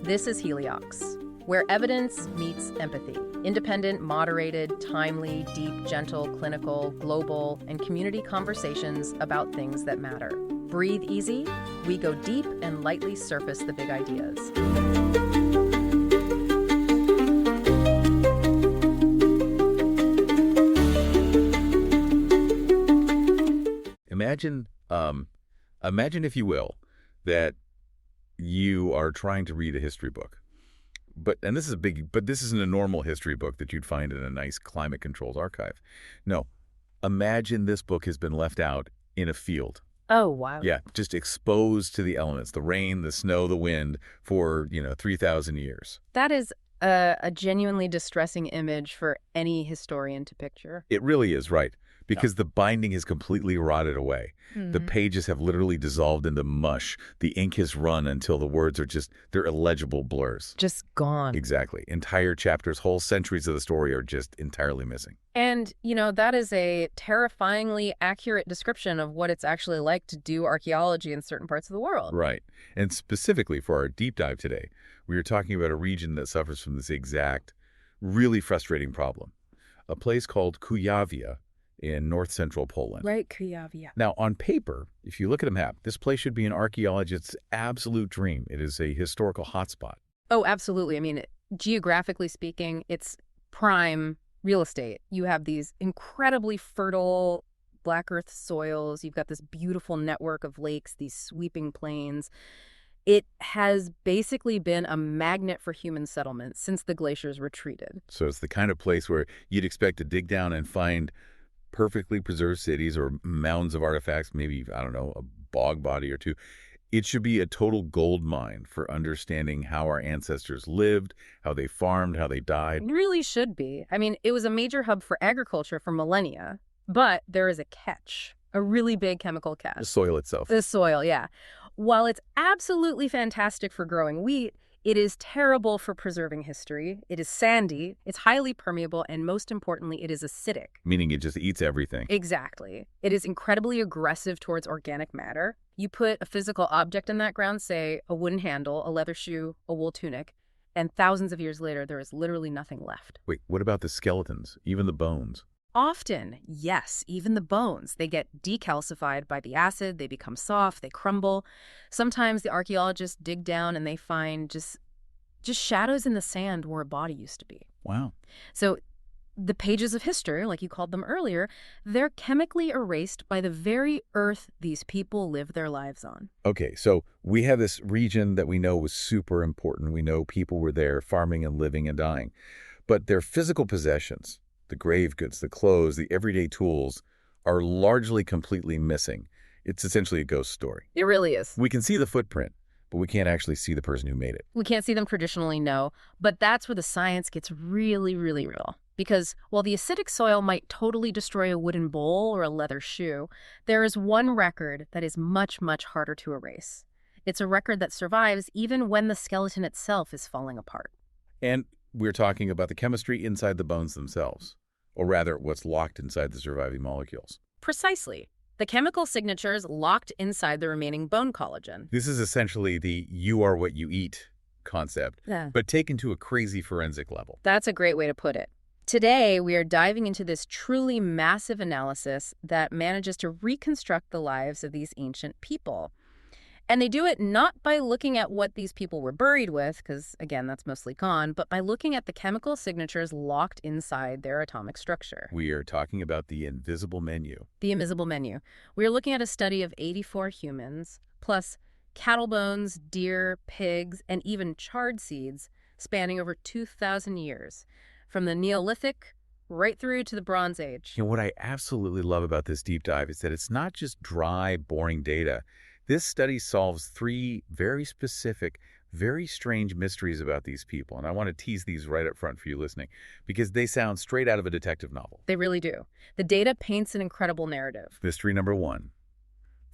This is Heliox, where evidence meets empathy. Independent, moderated, timely, deep, gentle, clinical, global, and community conversations about things that matter. Breathe easy, we go deep and lightly surface the big ideas. Imagine, if you will, that you are trying to read a history book. But this isn't a normal history book that you'd find in a nice climate-controlled archive. No, imagine this book has been left out in a field. Oh, wow. Yeah, just exposed to the elements, the rain, the snow, the wind, for, 3,000 years. That is a genuinely distressing image for any historian to picture. It really is, right? Because the binding has completely rotted away. The pages have literally dissolved into mush. The ink has run until the words are they're illegible blurs. Just gone. Exactly. Entire chapters, whole centuries of the story are just entirely missing. And, that is a terrifyingly accurate description of what it's actually like to do archaeology in certain parts of the world. Right. And specifically for our deep dive today, we are talking about a region that suffers from this exact, really frustrating problem. A place called Kujawia in north-central Poland. Right, Kujawia. Now, on paper, if you look at a map, this place should be an archaeologist's absolute dream. It is a historical hotspot. Oh, absolutely. I mean, geographically speaking, it's prime real estate. You have these incredibly fertile black earth soils. You've got this beautiful network of lakes, these sweeping plains. It has basically been a magnet for human settlement since the glaciers retreated. So it's the kind of place where you'd expect to dig down and find perfectly preserved cities or mounds of artifacts, maybe, I don't know, a bog body or two. It should be a total gold mine for understanding how our ancestors lived, how they farmed, how they died. It really should be. I mean, it was a major hub for agriculture for millennia, but there is a catch, a really big chemical catch. The soil itself. The soil, yeah. While it's absolutely fantastic for growing wheat, it is terrible for preserving history. It is sandy, it's highly permeable, and most importantly, it is acidic. Meaning it just eats everything. Exactly. It is incredibly aggressive towards organic matter. You put a physical object in that ground, say a wooden handle, a leather shoe, a wool tunic, and thousands of years later, there is literally nothing left. Wait, what about the skeletons, even the bones? Often, yes, even the bones. They get decalcified by the acid, they become soft, they crumble. Sometimes the archaeologists dig down and they find just shadows in the sand where a body used to be. Wow. So the pages of history, like you called them earlier, they're chemically erased by the very earth these people live their lives on. Okay, so we have this region that we know was super important. We know people were there farming and living and dying. But their physical possessions, the grave goods, the clothes, the everyday tools, are largely completely missing. It's essentially a ghost story. It really is. We can see the footprint, but we can't actually see the person who made it. We can't see them traditionally, no. But that's where the science gets really, really real. Because while the acidic soil might totally destroy a wooden bowl or a leather shoe, there is one record that is much, much harder to erase. It's a record that survives even when the skeleton itself is falling apart. And we're talking about the chemistry inside the bones themselves, or rather what's locked inside the surviving molecules. Precisely. The chemical signatures locked inside the remaining bone collagen. This is essentially the "you are what you eat" concept, but taken to a crazy forensic level. That's a great way to put it. Today, we are diving into this truly massive analysis that manages to reconstruct the lives of these ancient people. And they do it not by looking at what these people were buried with, because, again, that's mostly gone, but by looking at the chemical signatures locked inside their atomic structure. We are talking about the invisible menu. The invisible menu. We are looking at a study of 84 humans, plus cattle bones, deer, pigs, and even charred seeds spanning over 2,000 years, from the Neolithic right through to the Bronze Age. What I absolutely love about this deep dive is that it's not just dry, boring data. This study solves three very specific, very strange mysteries about these people. And I want to tease these right up front for you listening, because they sound straight out of a detective novel. They really do. The data paints an incredible narrative. Mystery number one,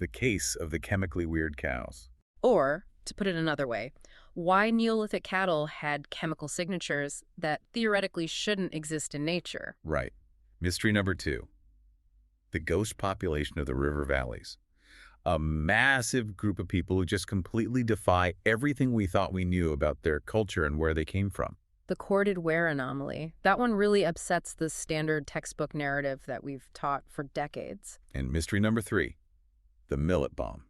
the case of the chemically weird cows. Or, to put it another way, why Neolithic cattle had chemical signatures that theoretically shouldn't exist in nature. Right. Mystery number two, the ghost population of the river valleys. A massive group of people who just completely defy everything we thought we knew about their culture and where they came from. The Corded Ware anomaly. That one really upsets the standard textbook narrative that we've taught for decades. And mystery number 3, the Millet bomb.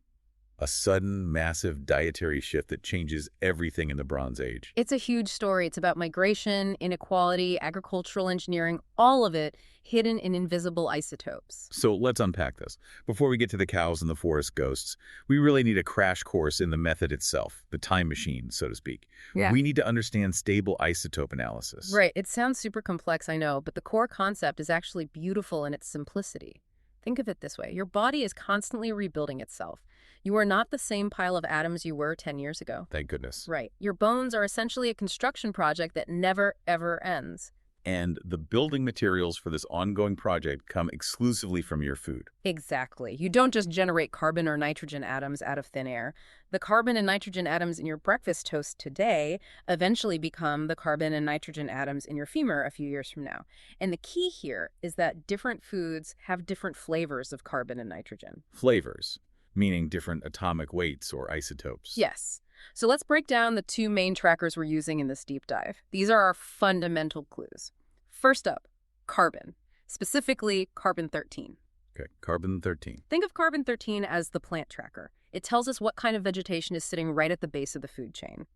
A sudden, massive dietary shift that changes everything in the Bronze Age. It's a huge story. It's about migration, inequality, agricultural engineering, all of it hidden in invisible isotopes. So let's unpack this. Before we get to the cows and the forest ghosts, we really need a crash course in the method itself, the time machine, so to speak. Yeah. We need to understand stable isotope analysis. Right. It sounds super complex, I know, but the core concept is actually beautiful in its simplicity. Think of it this way. Your body is constantly rebuilding itself. You are not the same pile of atoms you were 10 years ago. Thank goodness. Right. Your bones are essentially a construction project that never, ever ends. And the building materials for this ongoing project come exclusively from your food. Exactly. You don't just generate carbon or nitrogen atoms out of thin air. The carbon and nitrogen atoms in your breakfast toast today eventually become the carbon and nitrogen atoms in your femur a few years from now. And the key here is that different foods have different flavors of carbon and nitrogen. Flavors, meaning different atomic weights or isotopes. Yes. So let's break down the 2 main trackers we're using in this deep dive. These are our fundamental clues. First up, carbon, specifically carbon-13. Okay, carbon-13. Think of carbon-13 as the plant tracker. It tells us what kind of vegetation is sitting right at the base of the food chain.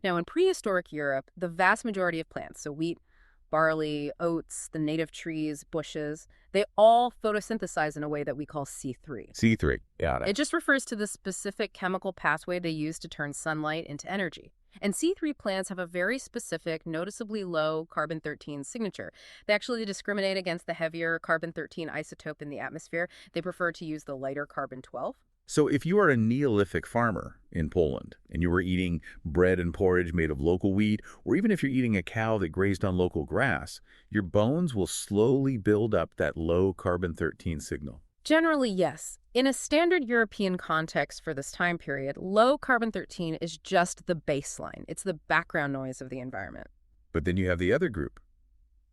Now, in prehistoric Europe, the vast majority of plants, so wheat, barley, oats, the native trees, bushes, they all photosynthesize in a way that we call C3. C3, got it. It just refers to the specific chemical pathway they use to turn sunlight into energy. And C3 plants have a very specific, noticeably low carbon-13 signature. They actually discriminate against the heavier carbon-13 isotope in the atmosphere. They prefer to use the lighter carbon-12. So if you are a Neolithic farmer in Poland and you were eating bread and porridge made of local wheat, or even if you're eating a cow that grazed on local grass, your bones will slowly build up that low carbon-13 signal. Generally, yes. In a standard European context for this time period, low carbon-13 is just the baseline. It's the background noise of the environment. But then you have the other group,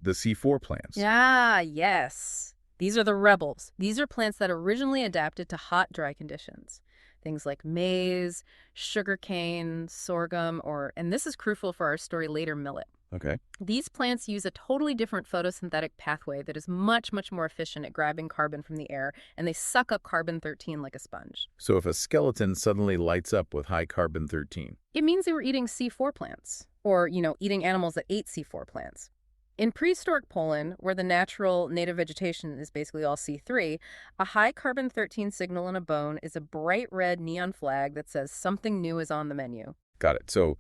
the C4 plants. Ah, yes. These are the rebels. These are plants that originally adapted to hot, dry conditions. Things like maize, sugarcane, sorghum, and this is crucial for our story later, millet. Okay. These plants use a totally different photosynthetic pathway that is much, much more efficient at grabbing carbon from the air, and they suck up carbon-13 like a sponge. So if a skeleton suddenly lights up with high carbon-13, it means they were eating C4 plants, or, eating animals that ate C4 plants. In prehistoric Poland, where the natural native vegetation is basically all C3, a high carbon-13 signal in a bone is a bright red neon flag that says something new is on the menu. Got it. So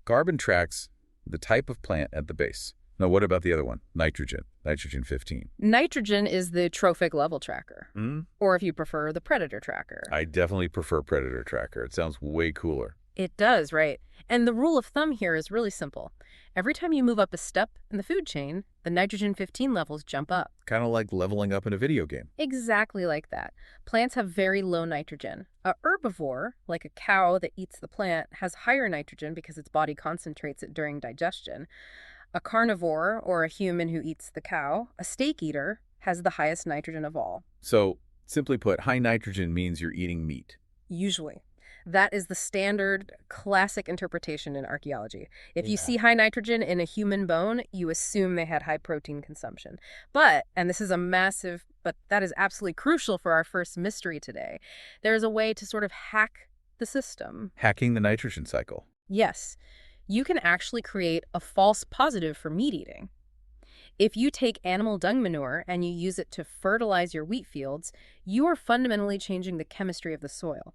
carbon tracks the type of plant at the base. Now, what about the other one? Nitrogen, nitrogen-15. Nitrogen is the trophic level tracker, or if you prefer, the predator tracker. I definitely prefer predator tracker. It sounds way cooler. It does, right? And the rule of thumb here is really simple. Every time you move up a step in the food chain, the nitrogen-15 levels jump up. Kind of like leveling up in a video game. Exactly like that. Plants have very low nitrogen. A herbivore, like a cow that eats the plant, has higher nitrogen because its body concentrates it during digestion. A carnivore, or a human who eats the cow, a steak eater, has the highest nitrogen of all. So, simply put, high nitrogen means you're eating meat. Usually. That is the standard classic interpretation in archaeology. If you see high nitrogen in a human bone, you assume they had high protein consumption. But, and this is but that is absolutely crucial for our first mystery today, there is a way to sort of hack the system. Hacking the nitrogen cycle. Yes. You can actually create a false positive for meat eating. If you take animal dung manure and you use it to fertilize your wheat fields, you are fundamentally changing the chemistry of the soil.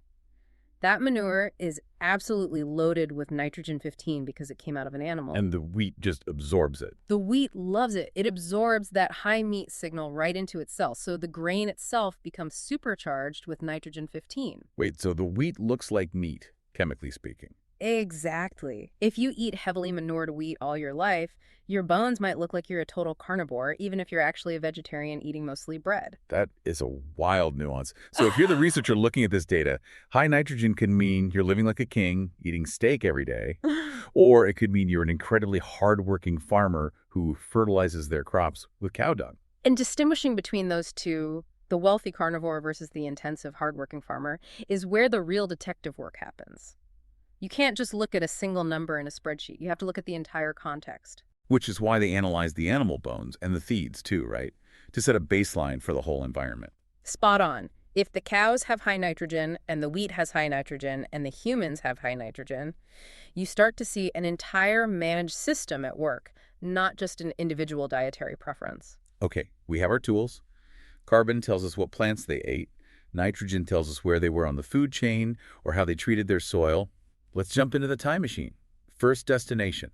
That manure is absolutely loaded with nitrogen-15 because it came out of an animal. And the wheat just absorbs it. The wheat loves it. It absorbs that high meat signal right into itself. So the grain itself becomes supercharged with nitrogen-15. Wait, so the wheat looks like meat, chemically speaking. Exactly. If you eat heavily manured wheat all your life, your bones might look like you're a total carnivore, even if you're actually a vegetarian eating mostly bread. That is a wild nuance. So if you're the researcher looking at this data, high nitrogen can mean you're living like a king, eating steak every day, or it could mean you're an incredibly hardworking farmer who fertilizes their crops with cow dung. And distinguishing between those two the wealthy carnivore versus the intensive, hardworking farmer, is where the real detective work happens. You can't just look at a single number in a spreadsheet. You have to look at the entire context. Which is why they analyze the animal bones and the feeds too, right? To set a baseline for the whole environment. Spot on. If the cows have high nitrogen and the wheat has high nitrogen and the humans have high nitrogen, you start to see an entire managed system at work, not just an individual dietary preference. Okay, we have our tools. Carbon tells us what plants they ate. Nitrogen tells us where they were on the food chain or how they treated their soil. Let's jump into the time machine. First destination,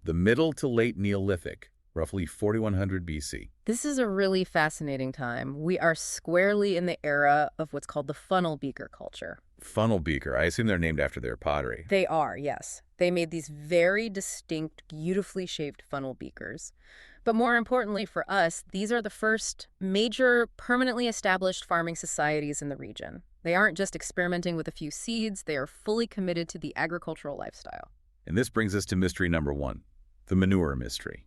the middle to late Neolithic, roughly 4100 BC. This is a really fascinating time. We are squarely in the era of what's called the funnel beaker culture. Funnel beaker, I assume they're named after their pottery. They are, yes. They made these very distinct, beautifully shaped funnel beakers. But more importantly for us, these are the first major permanently established farming societies in the region. They aren't just experimenting with a few seeds, they are fully committed to the agricultural lifestyle. And this brings us to mystery number one, the manure mystery.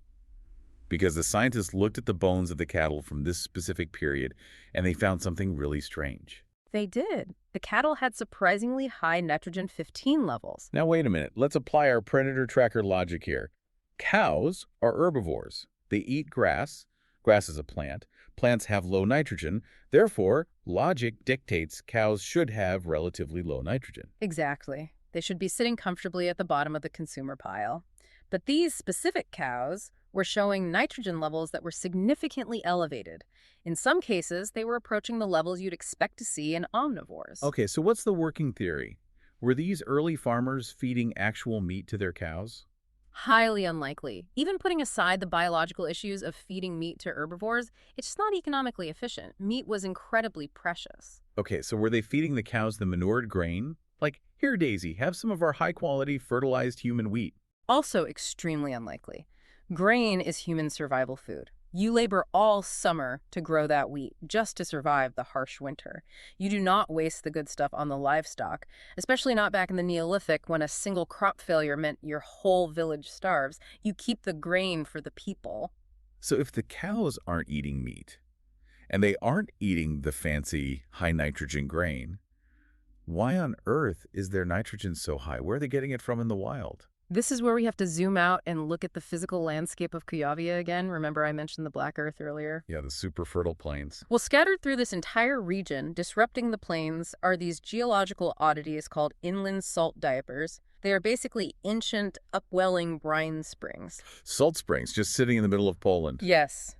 Because the scientists looked at the bones of the cattle from this specific period and they found something really strange. They did. The cattle had surprisingly high nitrogen-15 levels. Now wait a minute, let's apply our predator tracker logic here. Cows are herbivores. They eat grass. Grass is a plant. Plants have low nitrogen. Therefore, logic dictates cows should have relatively low nitrogen. Exactly. They should be sitting comfortably at the bottom of the consumer pile. But these specific cows were showing nitrogen levels that were significantly elevated. In some cases, they were approaching the levels you'd expect to see in omnivores. Okay, so what's the working theory? Were these early farmers feeding actual meat to their cows? Highly unlikely. Even putting aside the biological issues of feeding meat to herbivores, it's just not economically efficient. Meat was incredibly precious. Okay, so were they feeding the cows the manured grain? Like, here, Daisy, have some of our high-quality fertilized human wheat. Also extremely unlikely. Grain is human survival food. You labor all summer to grow that wheat just to survive the harsh winter. You do not waste the good stuff on the livestock, especially not back in the Neolithic when a single crop failure meant your whole village starves. You keep the grain for the people. So if the cows aren't eating meat, and they aren't eating the fancy high-nitrogen grain, why on earth is their nitrogen so high? Where are they getting it from in the wild? This is where we have to zoom out and look at the physical landscape of Kujawia again. Remember I mentioned the black earth earlier? Yeah, the super fertile plains. Well, scattered through this entire region, disrupting the plains, are these geological oddities called inland salt diapers. They are basically ancient, upwelling brine springs. Salt springs, just sitting in the middle of Poland. Yes.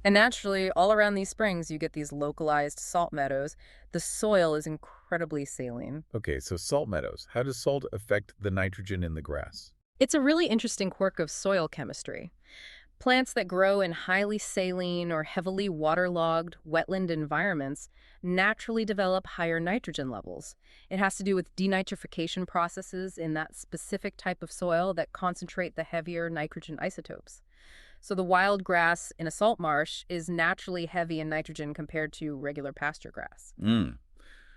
And naturally, all around these springs, you get these localized salt meadows. The soil is incredibly saline. Okay, so salt meadows. How does salt affect the nitrogen in the grass? It's a really interesting quirk of soil chemistry. Plants that grow in highly saline or heavily waterlogged wetland environments naturally develop higher nitrogen levels. It has to do with denitrification processes in that specific type of soil that concentrate the heavier nitrogen isotopes. So the wild grass in a salt marsh is naturally heavy in nitrogen compared to regular pasture grass.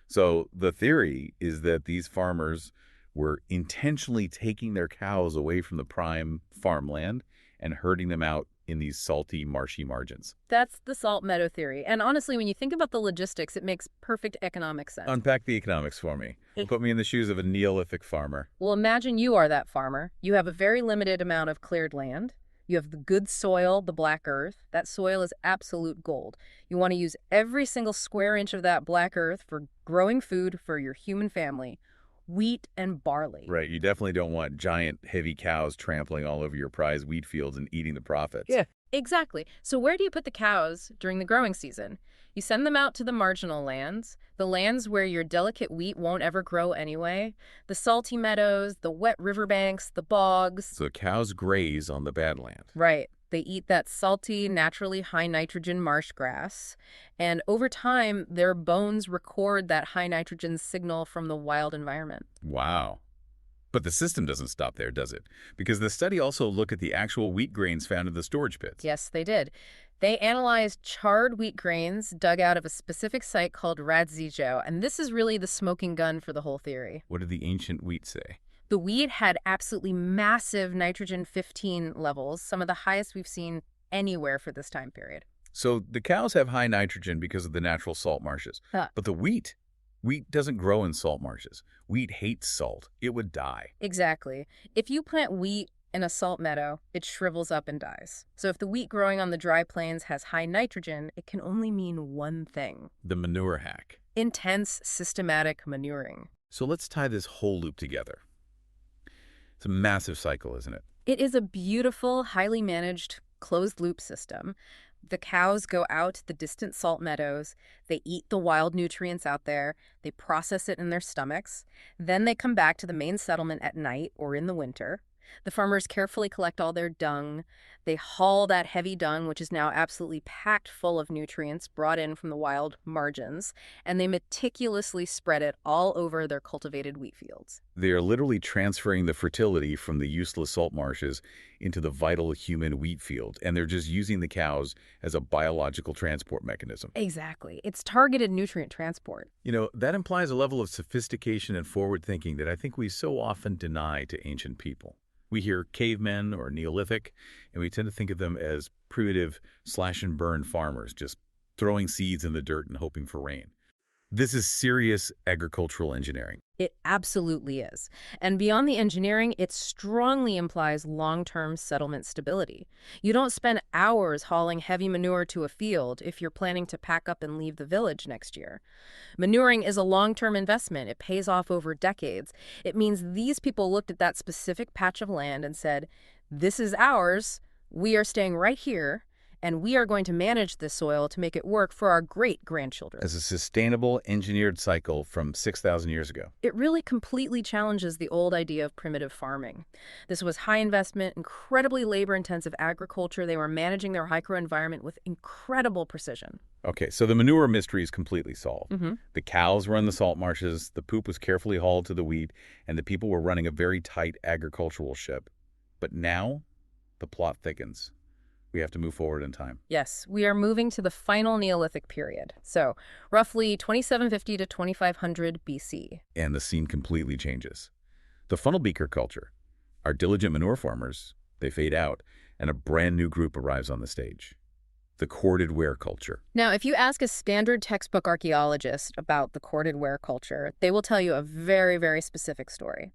So the theory is that these farmers were intentionally taking their cows away from the prime farmland and herding them out in these salty, marshy margins. That's the salt meadow theory. And honestly, when you think about the logistics, it makes perfect economic sense. Unpack the economics for me. Put me in the shoes of a Neolithic farmer. Well, imagine you are that farmer. You have a very limited amount of cleared land. You have the good soil, the black earth. That soil is absolute gold. You want to use every single square inch of that black earth for growing food for your human family. Wheat and barley. Right, you definitely don't want giant, heavy cows trampling all over your prize wheat fields and eating the profits. Yeah, exactly. So where do you put the cows during the growing season? You send them out to the marginal lands, the lands where your delicate wheat won't ever grow anyway, the salty meadows, the wet riverbanks, the bogs. So cows graze on the bad land. Right. They eat that salty, naturally high nitrogen marsh grass, and over time, their bones record that high nitrogen signal from the wild environment. Wow. But the system doesn't stop there, does it? Because the study also looked at the actual wheat grains found in the storage pits. Yes, they did. They analyzed charred wheat grains dug out of a specific site called Radzijo, and this is really the smoking gun for the whole theory. What did the ancient wheat say? The wheat had absolutely massive nitrogen-15 levels, some of the highest we've seen anywhere for this time period. So the cows have high nitrogen because of the natural salt marshes. Huh. But the wheat doesn't grow in salt marshes. Wheat hates salt. It would die. Exactly. If you plant wheat in a salt meadow, it shrivels up and dies. So if the wheat growing on the dry plains has high nitrogen, it can only mean one thing: The manure hack. intense, systematic manuring. So let's tie this whole loop together. It's a massive cycle, isn't it? It is a beautiful, highly managed, closed-loop system. The cows go out to the distant salt meadows, they eat the wild nutrients out there, they process it in their stomachs, then they come back to the main settlement at night or in the winter. The farmers carefully collect all their dung. They haul that heavy dung, which is now absolutely packed full of nutrients brought in from the wild margins, and they meticulously spread it all over their cultivated wheat fields. They are literally transferring the fertility from the useless salt marshes into the vital human wheat field, and they're just using the cows as a biological transport mechanism. Exactly. It's targeted nutrient transport. You know, that implies a level of sophistication and forward thinking that I think we so often deny to ancient people. We hear cavemen or Neolithic, and we tend to think of them as primitive slash-and-burn farmers, just throwing seeds in the dirt and hoping for rain. This is serious agricultural engineering. It absolutely is. And beyond the engineering, it strongly implies long-term settlement stability. You don't spend hours hauling heavy manure to a field if you're planning to pack up and leave the village next year. Manuring is a long-term investment. It pays off over decades. It means these people looked at that specific patch of land and said, "This is ours. We are staying right here, and we are going to manage this soil to make it work for our great-grandchildren." As a sustainable engineered cycle from 6,000 years ago. It really completely challenges the old idea of primitive farming. This was high investment, incredibly labor-intensive agriculture. They were managing their microenvironment with incredible precision. Okay, so the manure mystery is completely solved. Mm-hmm. The cows were in the salt marshes, the poop was carefully hauled to the wheat, and the people were running a very tight agricultural ship. But now, the plot thickens. We have to move forward in time. Yes, we are moving to the final Neolithic period. So, roughly 2750 to 2500 BC. And the scene completely changes. The funnel beaker culture, our diligent manure farmers, they fade out, and a brand new group arrives on the stage. The Corded Ware culture. Now, if you ask a standard textbook archaeologist about the Corded Ware culture, they will tell you a very, very specific story.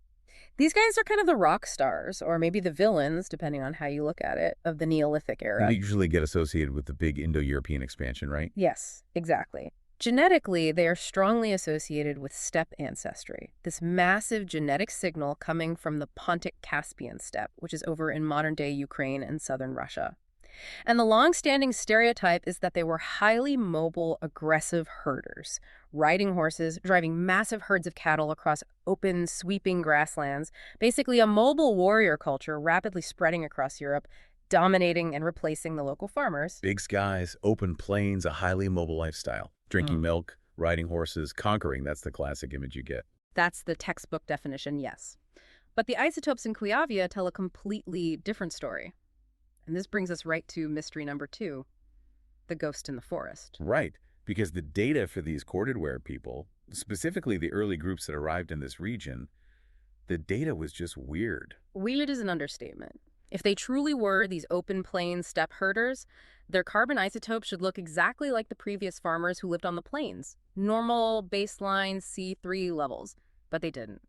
These guys are kind of the rock stars, or maybe the villains, depending on how you look at it, of the Neolithic era. And they usually get associated with the big Indo-European expansion, right? Yes, exactly. Genetically, they are strongly associated with steppe ancestry, this massive genetic signal coming from the Pontic-Caspian steppe, which is over in modern-day Ukraine and southern Russia. And the long-standing stereotype is that they were highly mobile, aggressive herders, riding horses, driving massive herds of cattle across open, sweeping grasslands, basically a mobile warrior culture rapidly spreading across Europe, dominating and replacing the local farmers. Big skies, open plains, a highly mobile lifestyle. Drinking milk, riding horses, conquering, that's the classic image you get. That's the textbook definition, yes. But the isotopes in Kujawia tell a completely different story. And this brings us right to mystery number 2, the ghost in the forest. Right, because the data for these Corded Ware people, specifically the early groups that arrived in this region, the data was just weird. Weird is an understatement. If they truly were these open plains steppe herders, their carbon isotopes should look exactly like the previous farmers who lived on the plains. Normal baseline C3 levels. But they didn't.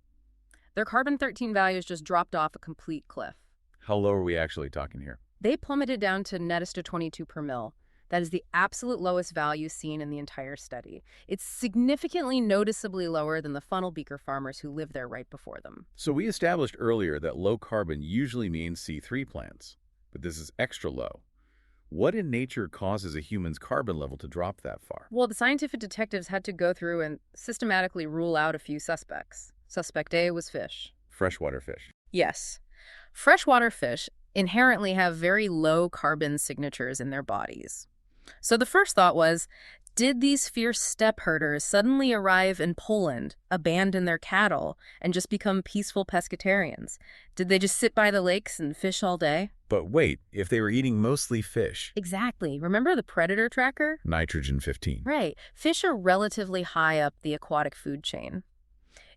Their carbon-13 values just dropped off a complete cliff. How low are we actually talking here? They plummeted down to -22 per mil. That is the absolute lowest value seen in the entire study. It's significantly noticeably lower than the funnel beaker farmers who lived there right before them. So we established earlier that low carbon usually means C3 plants, but this is extra low. What in nature causes a human's carbon level to drop that far? Well, the scientific detectives had to go through and systematically rule out a few suspects. Suspect A was fish. Freshwater fish. Yes. Freshwater fish inherently have very low carbon signatures in their bodies. So the first thought was, did these fierce steppe herders suddenly arrive in Poland, abandon their cattle, and just become peaceful pescatarians? Did they just sit by the lakes and fish all day? But wait, if they were eating mostly fish? Exactly. Remember the predator tracker? Nitrogen 15. Right. Fish are relatively high up the aquatic food chain.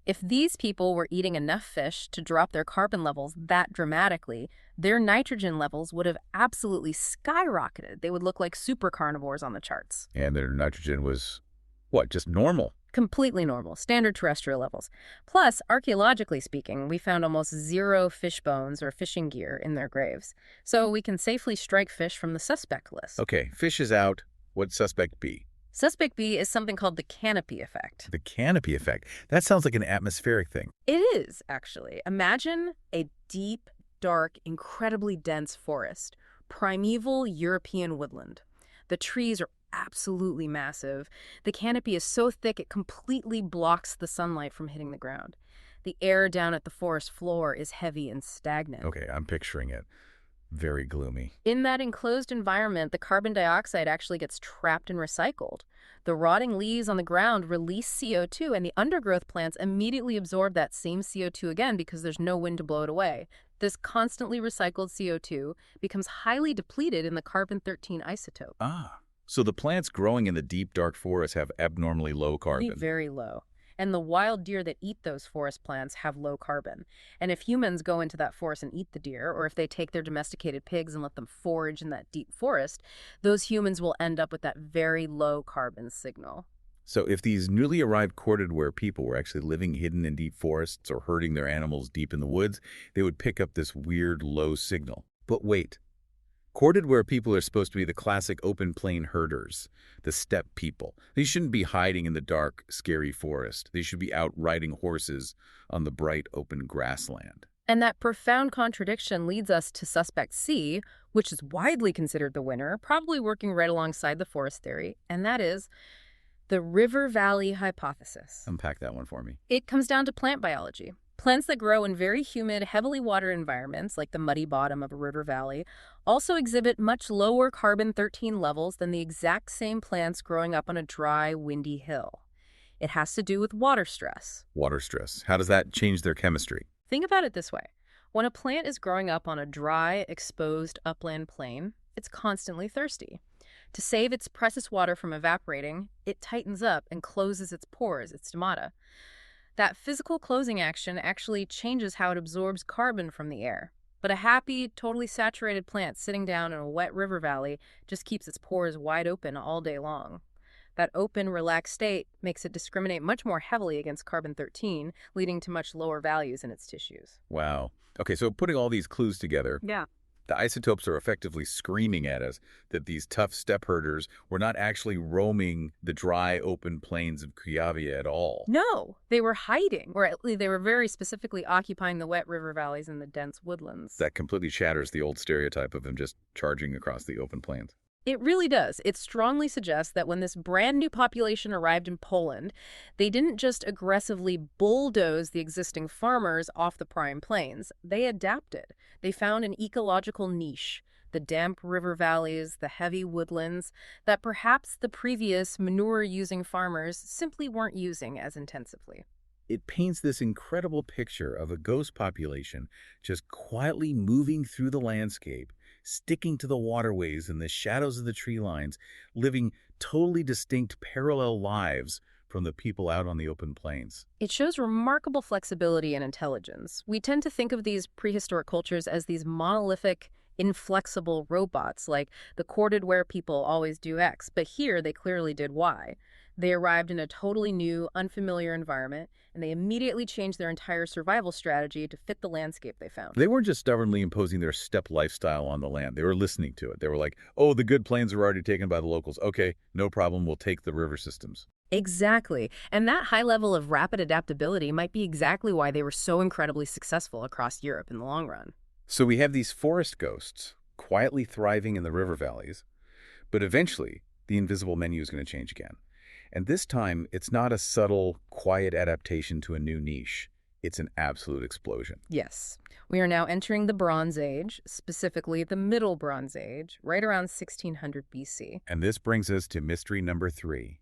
If these people were eating enough fish to drop their carbon levels that dramatically, their nitrogen levels would have absolutely skyrocketed. They would look like super carnivores on the charts. And their nitrogen was, what, just normal? Completely normal, standard terrestrial levels. Plus, archaeologically speaking, we found almost zero fish bones or fishing gear in their graves. So we can safely strike fish from the suspect list. Okay, fish is out. What'd suspect B? Suspect B is something called the canopy effect. The canopy effect. That sounds like an atmospheric thing. It is, actually. Imagine a deep, dark, incredibly dense forest, primeval European woodland. The trees are absolutely massive. The canopy is so thick it completely blocks the sunlight from hitting the ground. The air down at the forest floor is heavy and stagnant. Okay, I'm picturing it. Very gloomy. In that enclosed environment, the carbon dioxide actually gets trapped and recycled. The rotting leaves on the ground release CO2, and the undergrowth plants immediately absorb that same CO2 again because there's no wind to blow it away. This constantly recycled CO2 becomes highly depleted in the carbon-13 isotope. Ah, so the plants growing in the deep, dark forest have abnormally low carbon. Very low. And the wild deer that eat those forest plants have low carbon. And if humans go into that forest and eat the deer, or if they take their domesticated pigs and let them forage in that deep forest, those humans will end up with that very low carbon signal. So if these newly arrived Corded Ware people were actually living hidden in deep forests or herding their animals deep in the woods, they would pick up this weird low signal. But wait. Corded Ware people are supposed to be the classic open plain herders, the steppe people. They shouldn't be hiding in the dark, scary forest. They should be out riding horses on the bright, open grassland. And that profound contradiction leads us to suspect C, which is widely considered the winner, probably working right alongside the forest theory, and that is the river valley hypothesis. Unpack that one for me. It comes down to plant biology. Plants that grow in very humid, heavily watered environments, like the muddy bottom of a river valley, also exhibit much lower carbon-13 levels than the exact same plants growing up on a dry, windy hill. It has to do with water stress. Water stress. How does that change their chemistry? Think about it this way. When a plant is growing up on a dry, exposed upland plain, it's constantly thirsty. To save its precious water from evaporating, it tightens up and closes its pores, its stomata. That physical closing action actually changes how it absorbs carbon from the air. But a happy, totally saturated plant sitting down in a wet river valley just keeps its pores wide open all day long. That open, relaxed state makes it discriminate much more heavily against carbon-13, leading to much lower values in its tissues. Wow. Okay, so putting all these clues together, the isotopes are effectively screaming at us that these tough steppe herders were not actually roaming the dry, open plains of Kujawia at all. No, they were hiding, or at least they were very specifically occupying the wet river valleys and the dense woodlands. That completely shatters the old stereotype of them just charging across the open plains. It really does. It strongly suggests that when this brand new population arrived in Poland, they didn't just aggressively bulldoze the existing farmers off the prime plains. They adapted. They found an ecological niche, the damp river valleys, the heavy woodlands, that perhaps the previous manure-using farmers simply weren't using as intensively. It paints this incredible picture of a ghost population just quietly moving through the landscape, sticking to the waterways and the shadows of the tree lines, living totally distinct parallel lives from the people out on the open plains. It shows remarkable flexibility and intelligence. We tend to think of these prehistoric cultures as these monolithic, inflexible robots, like the Corded Ware people always do X, but here they clearly did Y. They arrived in a totally new, unfamiliar environment, and they immediately changed their entire survival strategy to fit the landscape they found. They weren't just stubbornly imposing their steppe lifestyle on the land. They were listening to it. They were like, oh, the good plains are already taken by the locals. Okay, no problem. We'll take the river systems. Exactly. And that high level of rapid adaptability might be exactly why they were so incredibly successful across Europe in the long run. So we have these forest ghosts quietly thriving in the river valleys, but eventually the invisible menu is going to change again. And this time, it's not a subtle, quiet adaptation to a new niche. It's an absolute explosion. Yes. We are now entering the Bronze Age, specifically the Middle Bronze Age, right around 1600 BC. And this brings us to mystery number 3,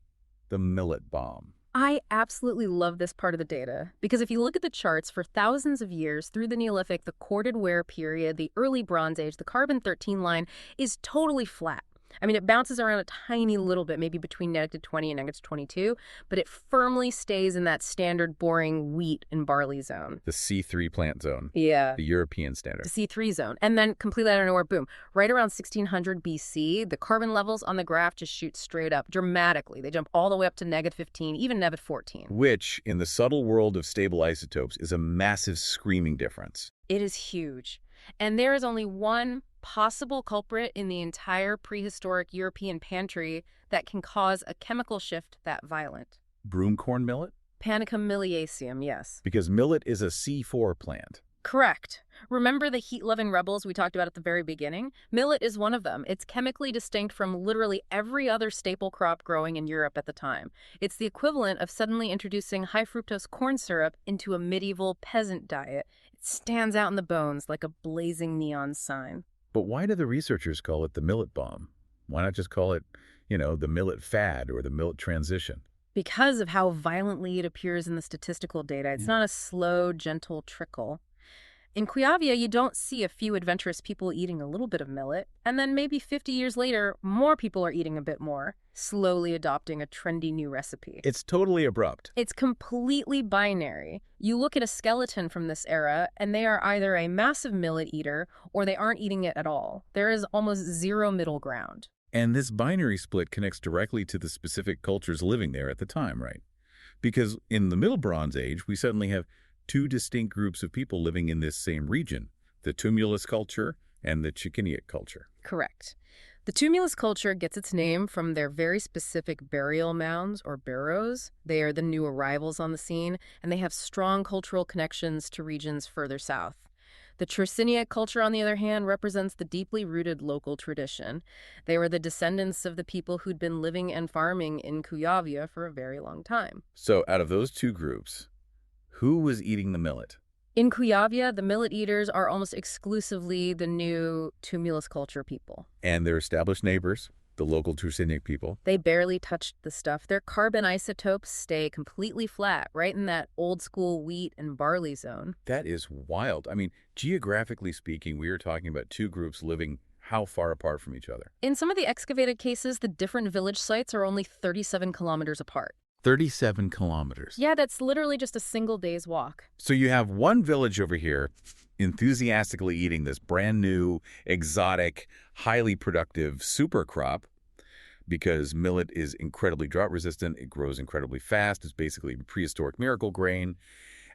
the Millet bomb. I absolutely love this part of the data, because if you look at the charts for thousands of years through the Neolithic, the Corded Ware period, the early Bronze Age, the carbon-13 line is totally flat. I mean, it bounces around a tiny little bit, maybe between -20 and -22, but it firmly stays in that standard boring wheat and barley zone. The C3 plant zone, Yeah. the European The standard. C3 zone. And then completely out of nowhere, boom. Right around 1600 BC, the carbon levels on the graph just shoot straight up dramatically. They jump all the way up to -15, even -14. Which, in the subtle world of stable isotopes, is a massive screaming difference. It is huge. And there is only one possible culprit in the entire prehistoric European pantry that can cause a chemical shift that violent. Broomcorn millet? Panicum miliaceum, yes. Because millet is a C4 plant. Correct. Remember the heat-loving rebels we talked about at the very beginning? Millet is one of them. It's chemically distinct from literally every other staple crop growing in Europe at the time. It's the equivalent of suddenly introducing high-fructose corn syrup into a medieval peasant diet. It stands out in the bones like a blazing neon sign. But why do the researchers call it the millet bomb? Why not just call it, the millet fad or the millet transition? Because of how violently it appears in the statistical data, it's not a slow, gentle trickle. In Kujawia, you don't see a few adventurous people eating a little bit of millet, and then maybe 50 years later, more people are eating a bit more, slowly adopting a trendy new recipe. It's totally abrupt. It's completely binary. You look at a skeleton from this era, and they are either a massive millet eater, or they aren't eating it at all. There is almost zero middle ground. And this binary split connects directly to the specific cultures living there at the time, right? Because in the Middle Bronze Age, we suddenly have two distinct groups of people living in this same region, the tumulus culture and the Chickenic culture. Correct. The tumulus culture gets its name from their very specific burial mounds or barrows. They are the new arrivals on the scene, and they have strong cultural connections to regions further south. The Chickenic culture, on the other hand, represents the deeply rooted local tradition. They were the descendants of the people who'd been living and farming in Kujawia for a very long time. So out of those two groups, who was eating the millet? In Kujawia, the millet eaters are almost exclusively the new tumulus culture people. And their established neighbors, the local Chickenic people? They barely touched the stuff. Their carbon isotopes stay completely flat, right in that old-school wheat and barley zone. That is wild. I mean, geographically speaking, we are talking about two groups living how far apart from each other? In some of the excavated cases, the different village sites are only 37 kilometers apart. 37 kilometers. Yeah, that's literally just a single day's walk. So you have one village over here enthusiastically eating this brand new, exotic, highly productive super crop because millet is incredibly drought resistant. It grows incredibly fast. It's basically a prehistoric miracle grain.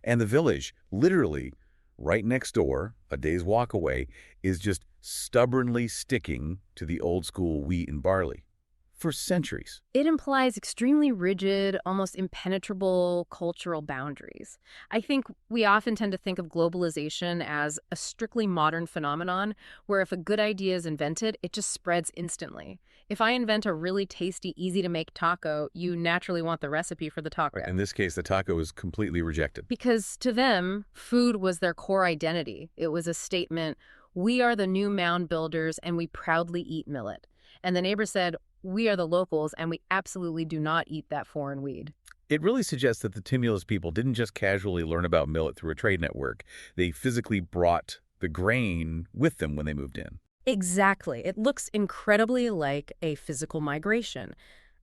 And the village, literally right next door, a day's walk away, is just stubbornly sticking to the old school wheat and barley for centuries. It implies extremely rigid, almost impenetrable cultural boundaries. I think we often tend to think of globalization as a strictly modern phenomenon, where if a good idea is invented, it just spreads instantly. If I invent a really tasty, easy-to-make taco, you naturally want the recipe for the taco. In this case, the taco is completely rejected. Because to them, food was their core identity. It was a statement, we are the new mound builders and we proudly eat millet. And the neighbor said, we are the locals, and we absolutely do not eat that foreign weed. It really suggests that the tumulus people didn't just casually learn about millet through a trade network. They physically brought the grain with them when they moved in. Exactly. It looks incredibly like a physical migration,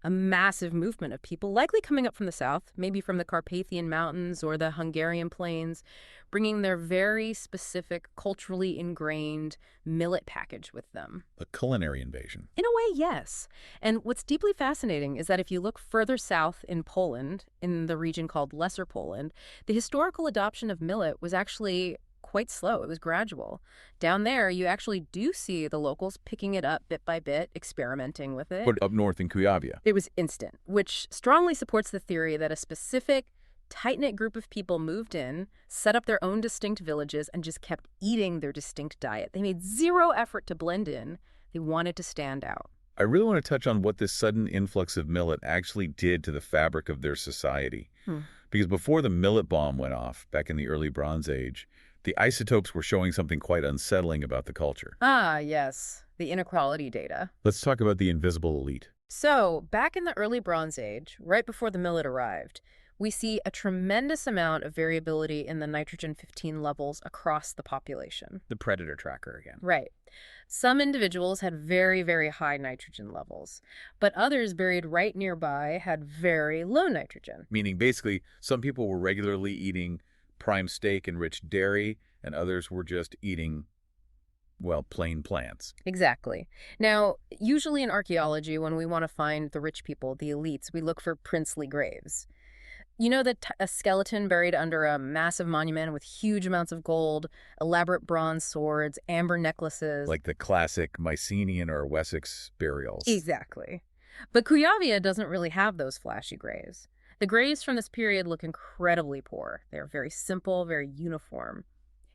a massive movement of people likely coming up from the south, maybe from the Carpathian Mountains or the Hungarian plains, bringing their very specific, culturally ingrained millet package with them. A culinary invasion. In a way, yes. And what's deeply fascinating is that if you look further south in Poland, in the region called Lesser Poland, the historical adoption of millet was actually quite slow. It was gradual. Down there, you actually do see the locals picking it up bit by bit, experimenting with it. But up north in Kujawia. It was instant, which strongly supports the theory that a specific, tight-knit group of people moved in, set up their own distinct villages, and just kept eating their distinct diet. They made zero effort to blend in. They wanted to stand out. I really want to touch on what this sudden influx of millet actually did to the fabric of their society. Because before the millet bomb went off, back in the early Bronze Age, the isotopes were showing something quite unsettling about the culture. Ah, yes, the inequality data. Let's talk about the invisible elite. So, back in the early Bronze Age, right before the millet arrived, We see a tremendous amount of variability in the nitrogen-15 levels across the population. The predator tracker again. Right. Some individuals had very, very high nitrogen levels, but others buried right nearby had very low nitrogen. Meaning basically some people were regularly eating prime steak and rich dairy, and others were just eating, well, plain plants. Exactly. Now, usually in archaeology, when we want to find the rich people, the elites, we look for princely graves. You know that a skeleton buried under a massive monument with huge amounts of gold, elaborate bronze swords, amber necklaces. Like the classic Mycenaean or Wessex burials. Exactly. But Kujawia doesn't really have those flashy graves. The graves from this period look incredibly poor. They're very simple, very uniform.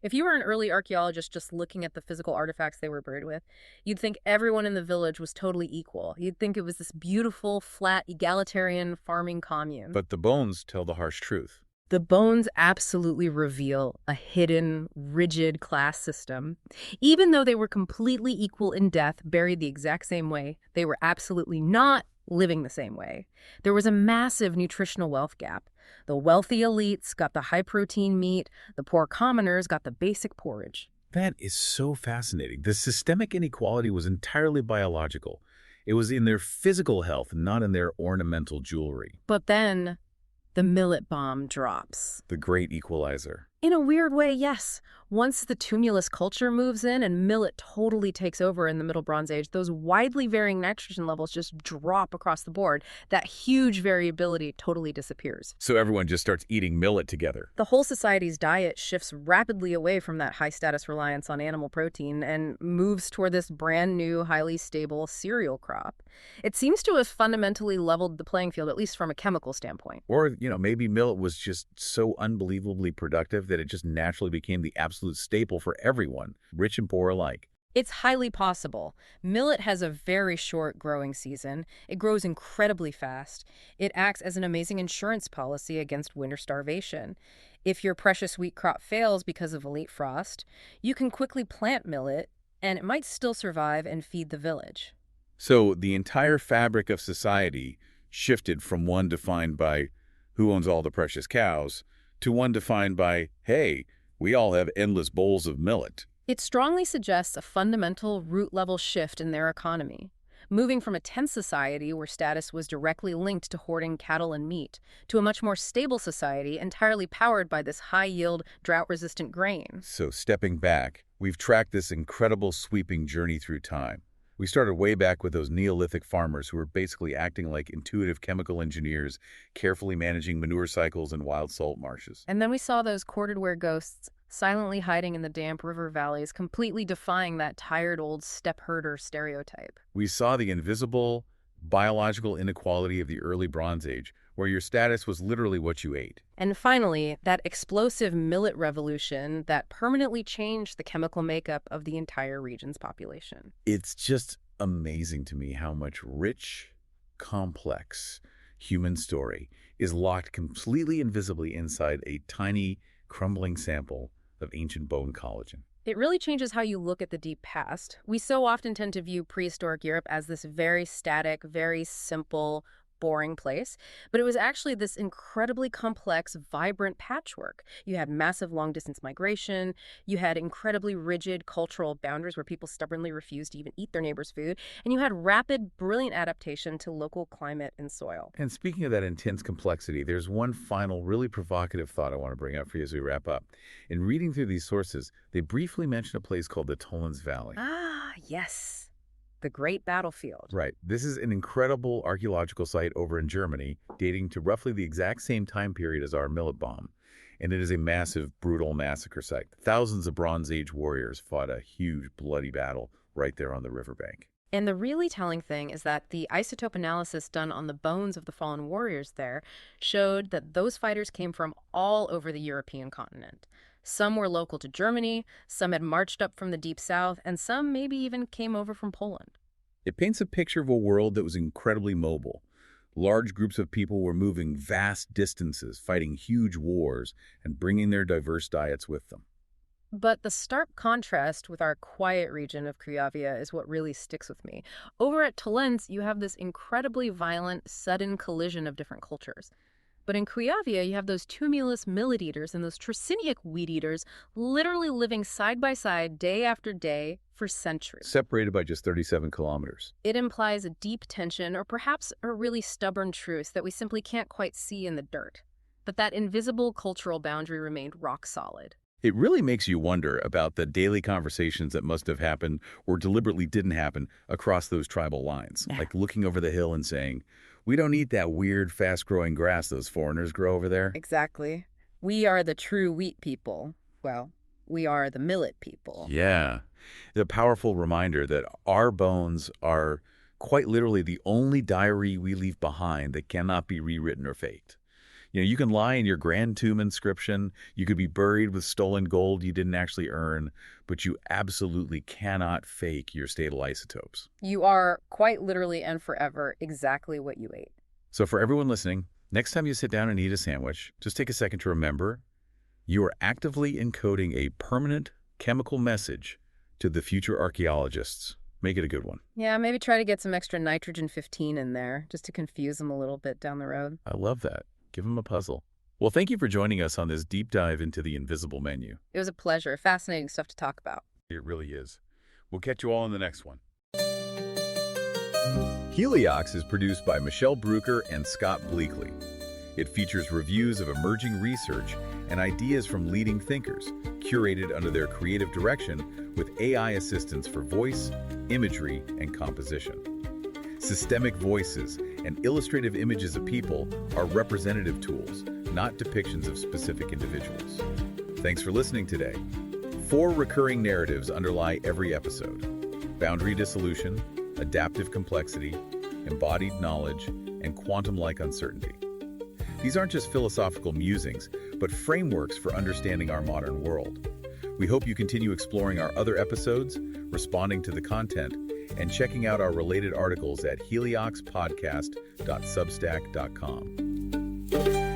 If you were an early archaeologist just looking at the physical artifacts they were buried with, you'd think everyone in the village was totally equal. You'd think it was this beautiful, flat, egalitarian farming commune. But the bones tell the harsh truth. The bones absolutely reveal a hidden, rigid class system. Even though they were completely equal in death, buried the exact same way, they were absolutely not living the same way. There was a massive nutritional wealth gap. The wealthy elites got the high-protein meat, the poor commoners got the basic porridge. That is so fascinating. The systemic inequality was entirely biological. It was in their physical health, not in their ornamental jewelry. But then the millet bomb drops. The great equalizer. In a weird way, yes. Once the tumulus culture moves in and millet totally takes over in the Middle Bronze Age, those widely varying nitrogen levels just drop across the board. That huge variability totally disappears. So everyone just starts eating millet together. The whole society's diet shifts rapidly away from that high-status reliance on animal protein and moves toward this brand new, highly stable cereal crop. It seems to have fundamentally leveled the playing field, at least from a chemical standpoint. Or, maybe millet was just so unbelievably productive that it just naturally became the absolute staple for everyone, rich and poor alike. It's highly possible. Millet has a very short growing season. It grows incredibly fast. It acts as an amazing insurance policy against winter starvation. If your precious wheat crop fails because of a late frost, you can quickly plant millet, and it might still survive and feed the village. So the entire fabric of society shifted from one defined by who owns all the precious cows to one defined by, hey, we all have endless bowls of millet. It strongly suggests a fundamental root-level shift in their economy, moving from a tense society where status was directly linked to hoarding cattle and meat to a much more stable society entirely powered by this high-yield, drought-resistant grain. So stepping back, we've tracked this incredible sweeping journey through time. We started way back with those Neolithic farmers who were basically acting like intuitive chemical engineers, carefully managing manure cycles in wild salt marshes. And then we saw those corded ware ghosts silently hiding in the damp river valleys, completely defying that tired old steppe herder stereotype. We saw the invisible, biological inequality of the early Bronze Age, where your status was literally what you ate. And finally, that explosive millet revolution that permanently changed the chemical makeup of the entire region's population. It's just amazing to me how much rich, complex human story is locked completely invisibly inside a tiny, crumbling sample of ancient bone collagen. It really changes how you look at the deep past. We so often tend to view prehistoric Europe as this very static, very simple, boring place, but it was actually this incredibly complex, vibrant patchwork. You had massive long-distance migration, you had incredibly rigid cultural boundaries where people stubbornly refused to even eat their neighbor's food, and you had rapid, brilliant adaptation to local climate and soil. And speaking of that intense complexity, there's one final, really provocative thought I want to bring up for you as we wrap up. In reading through these sources, they briefly mention a place called the Tollens Valley. Ah, yes. The Great Battlefield. Right. This is an incredible archaeological site over in Germany, dating to roughly the exact same time period as our millet bomb. And it is a massive, brutal massacre site. Thousands of Bronze Age warriors fought a huge, bloody battle right there on the riverbank. And the really telling thing is that the isotope analysis done on the bones of the fallen warriors there showed that those fighters came from all over the European continent. Some were local to Germany, some had marched up from the Deep South, and some maybe even came over from Poland. It paints a picture of a world that was incredibly mobile. Large groups of people were moving vast distances, fighting huge wars, and bringing their diverse diets with them. But the stark contrast with our quiet region of Kujawia is what really sticks with me. Over at Tollens, you have this incredibly violent, sudden collision of different cultures. But in Kujawia, you have those tumulus millet eaters and those tricinic weed eaters literally living side by side day after day for centuries. Separated by just 37 kilometers. It implies a deep tension or perhaps a really stubborn truce that we simply can't quite see in the dirt. But that invisible cultural boundary remained rock solid. It really makes you wonder about the daily conversations that must have happened or deliberately didn't happen across those tribal lines. Like looking over the hill and saying, we don't eat that weird, fast-growing grass those foreigners grow over there. Exactly. We are the true wheat people. Well, we are the millet people. Yeah. It's a powerful reminder that our bones are quite literally the only diary we leave behind that cannot be rewritten or faked. You can lie in your grand tomb inscription, you could be buried with stolen gold you didn't actually earn, but you absolutely cannot fake your stable isotopes. You are quite literally and forever exactly what you ate. So for everyone listening, next time you sit down and eat a sandwich, just take a second to remember, you are actively encoding a permanent chemical message to the future archaeologists. Make it a good one. Yeah, maybe try to get some extra nitrogen-15 in there, just to confuse them a little bit down the road. I love that. Give them a puzzle. Well, thank you for joining us on this deep dive into the invisible menu. It was a pleasure. Fascinating stuff to talk about. It really is. We'll catch you all in the next one. Heliox is produced by Michelle Brucker and Scott Bleakley. It features reviews of emerging research and ideas from leading thinkers, curated under their creative direction with AI assistance for voice, imagery, and composition. Systemic voices and illustrative images of people are representative tools, not depictions of specific individuals. Thanks for listening today. 4 recurring narratives underlie every episode: boundary dissolution, adaptive complexity, embodied knowledge, and quantum-like uncertainty. These aren't just philosophical musings, but frameworks for understanding our modern world. We hope you continue exploring our other episodes, responding to the content, and checking out our related articles at helioxpodcast.substack.com.